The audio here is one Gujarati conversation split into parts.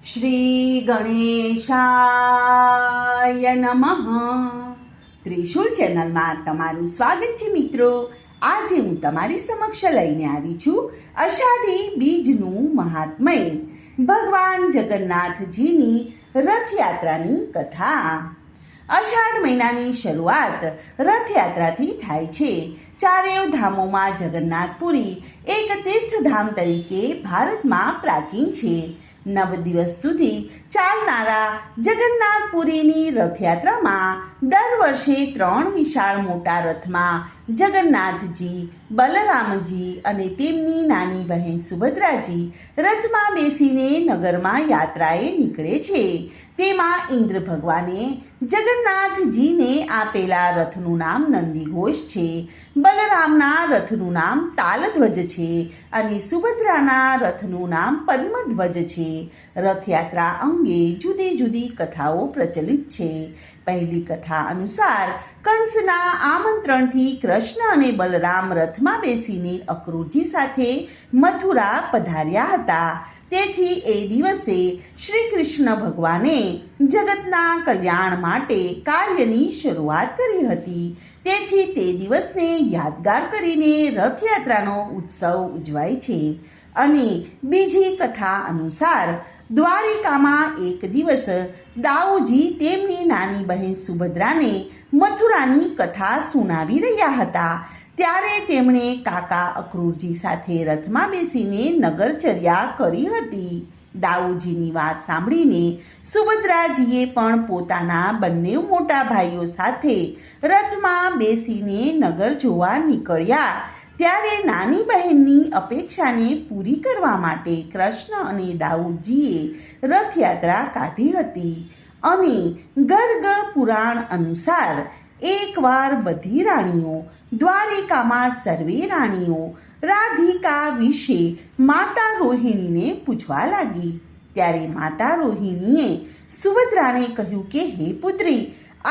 શ્રી ગણેશાય નમઃ. ત્રિશુલ ચેનલમાં તમારું સ્વાગત છે મિત્રો. આજે હું તમારી સમક્ષ લઈને આવી છું અષાઢી બીજનું મહાત્મય, ભગવાન જગન્નાથજીની રથયાત્રાની કથા. અષાઢ મહિનાની શરૂઆત રથયાત્રાથી થાય છે. ચારેય ધામોમાં જગન્નાથપુરી એક તીર્થધામ તરીકે ભારતમાં પ્રાચીન છે. 9 દિવસ સુધી ચાલનારા જગન્નાથપુરીની રથયાત્રામાં દર વર્ષે 3 વિશાળ મોટા રથમાં જગન્નાથજી, બલરામજી અને તેમની નાની બહેન સુભદ્રાજી રથમાં બેસીને નગરમાં યાત્રાએ નીકળે છે. તેમાં ઇન્દ્ર ભગવાને જગન્નાથજીને આપેલા રથનું નામ નંદીઘોષ છે, બલરામના રથનું નામ તાલધ્વજ છે અને સુભદ્રાના રથનું નામ પદ્મધ્વજ છે. રથયાત્રા અંગે જુદી જુદી કથાઓ પ્રચલિત છે. પહેલી કથા અનુસાર કંસના આમંત્રણથી કૃષ્ણ અને બલરામ રથમાં બેસીને અક્રૂરજી સાથે મથુરા પધાર્યા હતા. તેથી એ દિવસે શ્રી કૃષ્ણ ભગવાને જગતના કલ્યાણ માટે કાર્યની શરૂઆત કરી હતી. તેથી તે દિવસને યાદગાર કરીને રથયાત્રાનો ઉત્સવ ઉજવાય છે. અને બીજી કથા અનુસાર દ્વારિકામાં એક દિવસ દાઉજી તેમની નાની બહેન સુભદ્રાને મથુરાની કથા સુનાવી રહ્યા હતા. ત્યારે તેમણે કાકા અક્રૂરજી સાથે રથમાં બેસીને નગરચર્યા કરી હતી. દાઉજીની વાત સાંભળીને સુભદ્રાજીએ પણ પોતાના બંને મોટા ભાઈઓ સાથે રથમાં બેસીને નગર જોવા નીકળ્યા. ત્યારે નાની બહેનની અપેક્ષાને પૂરી કરવા માટે કૃષ્ણ અને દાઉદજીએ રથયાત્રા કાઢી હતી. અને ગર્ગ પુરાણ અનુસાર એકવાર બધી રાણીઓ દ્વારિકામાં સર્વે રાણીઓ રાધિકા વિશે માતા રોહિણીને પૂછવા લાગી. ત્યારે માતા રોહિણીએ સુભદ્રાને કહ્યું કે હે પુત્રી,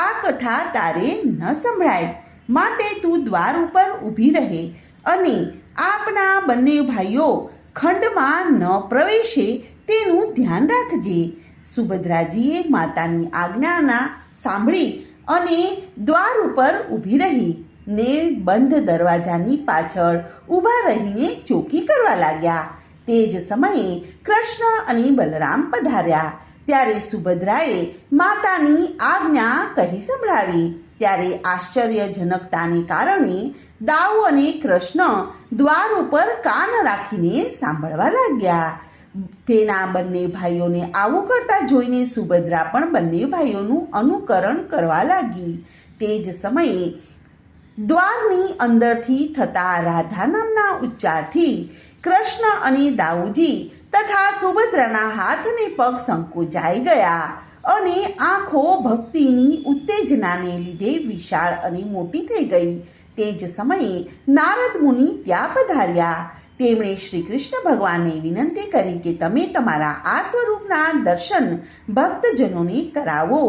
આ કથા તારે ન સંભળાય, માટે તું દ્વાર ઉપર ઊભી રહે અને આપના બંને ભાઈઓ ખંડમાં ન પ્રવેશે તેનું ધ્યાન રાખજે. સુભદ્રાજીએ માતાની આજ્ઞાના સાંભળી અને દ્વાર ઉપર ઊભી રહી ને બંધ દરવાજાની પાછળ ઊભા રહીને ચોકી કરવા લાગ્યા. તે જ સમયે કૃષ્ણ અને બલરામ પધાર્યા. ત્યારે સુભદ્રાએ માતાની આજ્ઞા કહી સંભળાવી. ત્યારે આશ્ચર્યજનકતાને કારણે દાઉ અને કૃષ્ણ દ્વાર ઉપર કાન રાખીને સાંભળવા લાગ્યા. તેના બંને ભાઈઓને આવું કરતા જોઈને સુભદ્રા પણ બંને ભાઈઓનું અનુકરણ કરવા લાગી. તે જ સમયે દ્વારની અંદરથી થતા રાધા નામના ઉચ્ચારથી કૃષ્ણ અને દાઉજી તથા સુભદ્રાના હાથ અને પગ સંકોચાઈ ગયા અને આંખો ભક્તિની ઉત્તેજનાને લીધે વિશાળ અને મોટી થઈ ગઈ. તે જ સમયે નારદ મુનિ ત્યાં પધાર્યા. તેમણે શ્રી કૃષ્ણ ભગવાનને વિનંતી કરી કે તમે તમારા આ સ્વરૂપના દર્શન ભક્તજનોને કરાવો.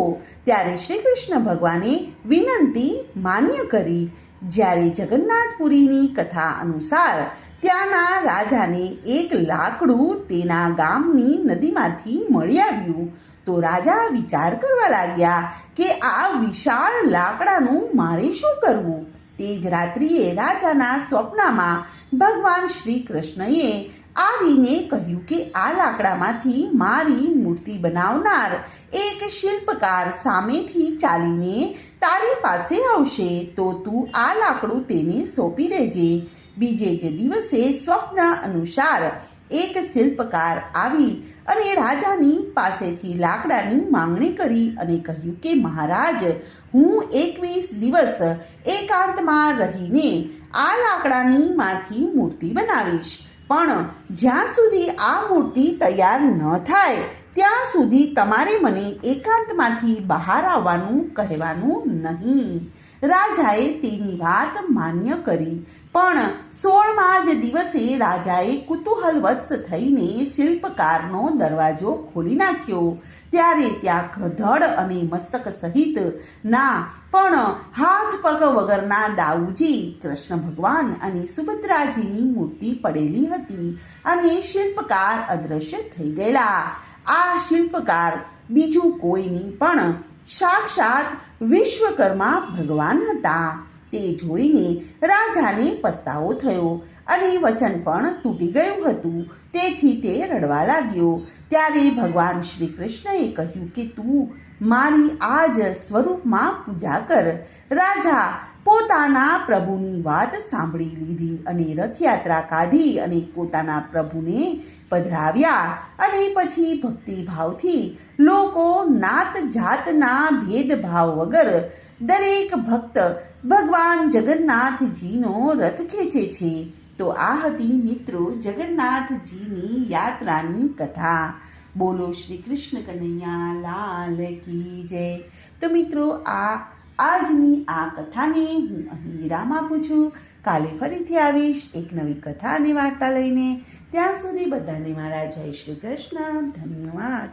ત્યારે શ્રી કૃષ્ણ ભગવાને વિનંતી માન્ય કરી. જ્યારે જગન્નાથપુરીની કથા અનુસાર ત્યાંના રાજાને એક લાકડું તેના ગામની નદીમાંથી મળી આવ્યું. તો રાજા વિચાર કરવા લાગ્યા કે આ વિશાળ લાકડાનું મારે શું કરવું. તે જ રાત્રિએ રાજાના સ્વપ્નમાં ભગવાન શ્રી કૃષ્ણએ આવીને કહ્યું કે આ લાકડામાંથી મારી મૂર્તિ બનાવનાર એક શિલ્પકાર સામેથી ચાલીને તારી પાસે આવશે, તો તું આ લાકડું તેને સોંપી દેજે. બીજે જ દિવસે સ્વપ્ન અનુસાર એક શિલ્પકાર આવી અને રાજાની પાસેથી લાકડાની માંગણી કરી અને કહ્યું કે મહારાજ, હું 21 દિવસ એકાંતમાં રહીને આ લાકડાની માંથી મૂર્તિ બનાવીશ, પણ જ્યાં સુધી આ મૂર્તિ તૈયાર ન થાય ત્યાં સુધી તમારે મને એકાંતમાંથી બહાર આવવાનું કહેવાનું નહીં. રાજાએ તેની વાત માન્ય કરી. પણ 16મા જ દિવસે રાજાએ કુતૂહલવશ થઈને શિલ્પકારનો દરવાજો ખોલી નાખ્યો. ત્યારે ત્યાં ધડ અને મસ્તક સહિત ના પણ હાથ પગ વગરના દાઉજી, કૃષ્ણ ભગવાન અને સુભદ્રાજીની મૂર્તિ પડેલી હતી અને શિલ્પકાર અદૃશ્ય થઈ ગયેલા. આ શિલ્પકાર બીજું કોઈ નહીં પણ સાક્ષાત વિશ્વકર્મા ભગવાન હતા. તે જોઈને રાજાને પસ્તાવો થયો અને વચન પણ તૂટી ગયું હતું. તેથી તે રડવા લાગ્યો. ત્યારે ભગવાન શ્રી કૃષ્ણએ કહ્યું કે તું મારી આ જ સ્વરૂપમાં પૂજા કર. રાજા પોતાના પ્રભુની વાત સાંભળી લીધી અને રથયાત્રા કાઢી અને પોતાના પ્રભુને પધરાવ્યા. અને પછી ભક્તિભાવથી લોકો નાત જાતના ભેદભાવ વગર દરેક ભક્ત ભગવાન જગન્નાથજીનો રથ ખેંચે છે. તો આ હતી મિત્રો જગન્નાથજીની યાત્રાની કથા. બોલો શ્રી કૃષ્ણ કનૈયા લાલ કી જય. તો મિત્રો આજની આ કથાને હું અહીં વિરામ આપું છું. કાલે ફરીથી આવીશ એક નવી કથા અને વાર્તા લઈને. ત્યાં સુધી બધાને મારા જય શ્રી કૃષ્ણ. ધન્યવાદ.